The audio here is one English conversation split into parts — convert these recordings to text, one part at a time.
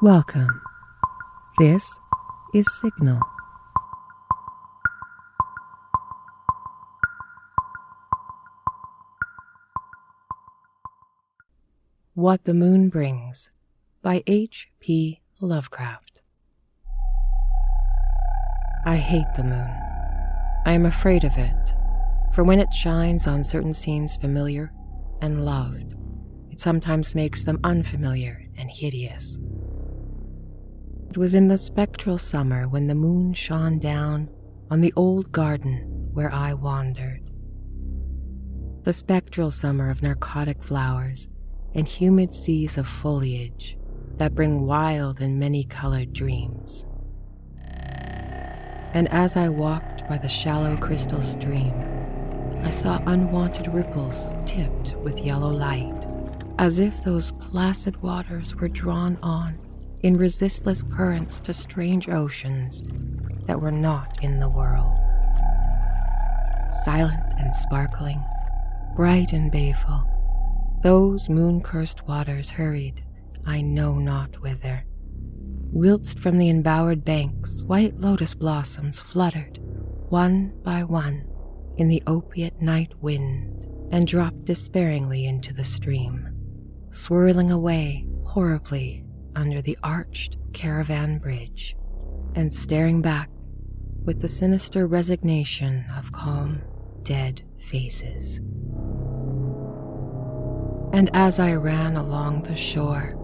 Welcome. This is Signal. What the Moon Brings by H.P. Lovecraft. I hate the moon. I am afraid of it, for when it shines on certain scenes familiar and loved, it sometimes makes them unfamiliar and hideous. It was in the spectral summer when the moon shone down on the old garden where I wandered. The spectral summer of narcotic flowers and humid seas of foliage that bring wild and many-colored dreams. And as I walked by the shallow crystal stream, I saw unwanted ripples tipped with yellow light, as if those placid waters were drawn on in resistless currents to strange oceans that were not in the world. Silent and sparkling, bright and baleful, those moon-cursed waters hurried, I know not whither. Whilst from the embowered banks white lotus blossoms fluttered, one by one, in the opiate night wind, and dropped despairingly into the stream, swirling away horribly under the arched caravan bridge, and staring back with the sinister resignation of calm, dead faces. And as I ran along the shore,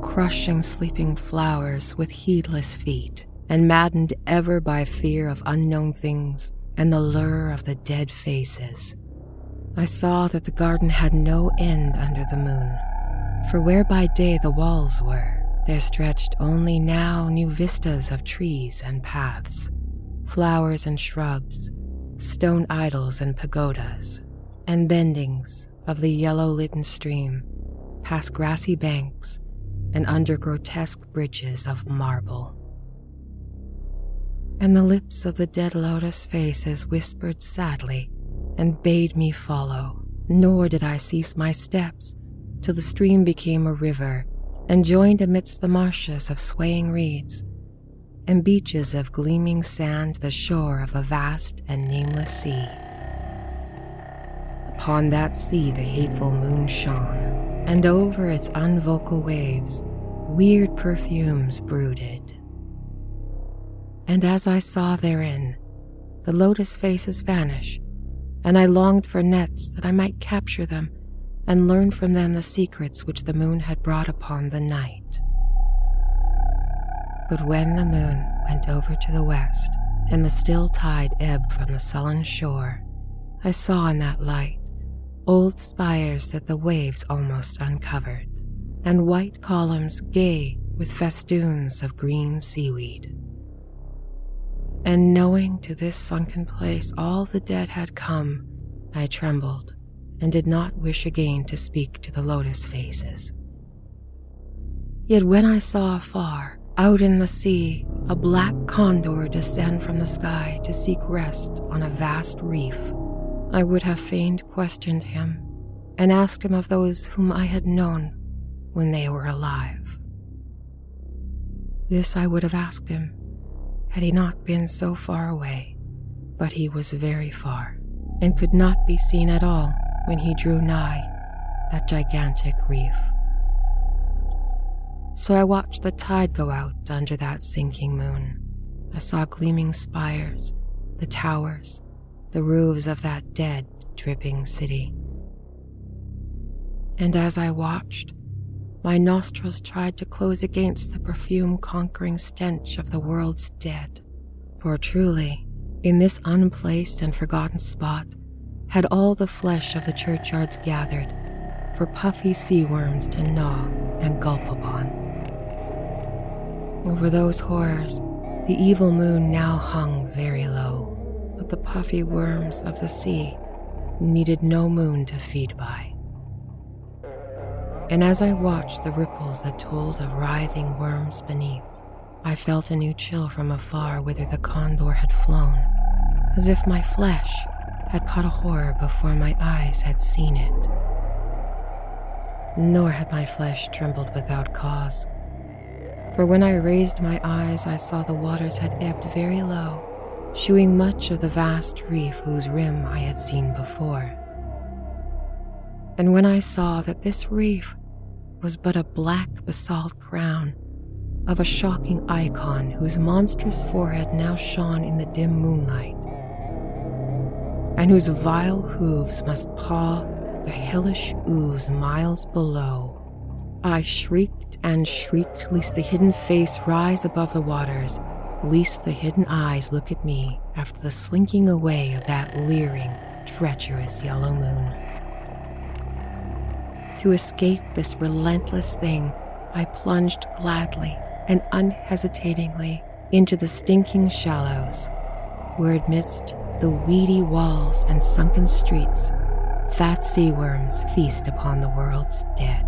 crushing sleeping flowers with heedless feet, and maddened ever by fear of unknown things and the lure of the dead faces, I saw that the garden had no end under the moon, for where by day the walls were, there stretched only now new vistas of trees and paths, flowers and shrubs, stone idols and pagodas, and bendings of the yellow-litten stream past grassy banks and under grotesque bridges of marble. And the lips of the dead lotus faces whispered sadly and bade me follow, nor did I cease my steps till the stream became a river and joined amidst the marshes of swaying reeds and beaches of gleaming sand the shore of a vast and nameless sea. Upon that sea the hateful moon shone, and over its unvocal waves weird perfumes brooded. And as I saw therein, the lotus faces vanish, and I longed for nets that I might capture them and learn from them the secrets which the moon had brought upon the night. But when the moon went over to the west, and the still tide ebbed from the sullen shore, I saw in that light old spires that the waves almost uncovered, and white columns gay with festoons of green seaweed. And knowing to this sunken place all the dead had come, I trembled and did not wish again to speak to the lotus faces. Yet when I saw afar, out in the sea, a black condor descend from the sky to seek rest on a vast reef, I would have fain questioned him and asked him of those whom I had known when they were alive. This I would have asked him had he not been so far away, but he was very far and could not be seen at all when he drew nigh that gigantic reef. So I watched the tide go out under that sinking moon. I saw gleaming spires, the towers, the roofs of that dead, dripping city. And as I watched, my nostrils tried to close against the perfume-conquering stench of the world's dead. For truly, in this unplaced and forgotten spot, had all the flesh of the churchyards gathered for puffy sea worms to gnaw and gulp upon. Over those horrors, the evil moon now hung very low, but the puffy worms of the sea needed no moon to feed by. And as I watched the ripples that told of writhing worms beneath, I felt a new chill from afar whither the condor had flown, as if my flesh had caught a horror before my eyes had seen it. Nor had my flesh trembled without cause, For when I raised my eyes, I saw the waters had ebbed very low, shewing much of the vast reef whose rim I had seen before. And when I saw that this reef was but a black basalt crown of a shocking icon whose monstrous forehead now shone in the dim moonlight, and whose vile hooves must paw the hellish ooze miles below, I shrieked and shrieked lest the hidden face rise above the waters, lest the hidden eyes look at me after the slinking away of that leering, treacherous yellow moon. To escape this relentless thing, I plunged gladly and unhesitatingly into the stinking shallows, where amidst the weedy walls and sunken streets, fat sea worms feast upon the world's dead.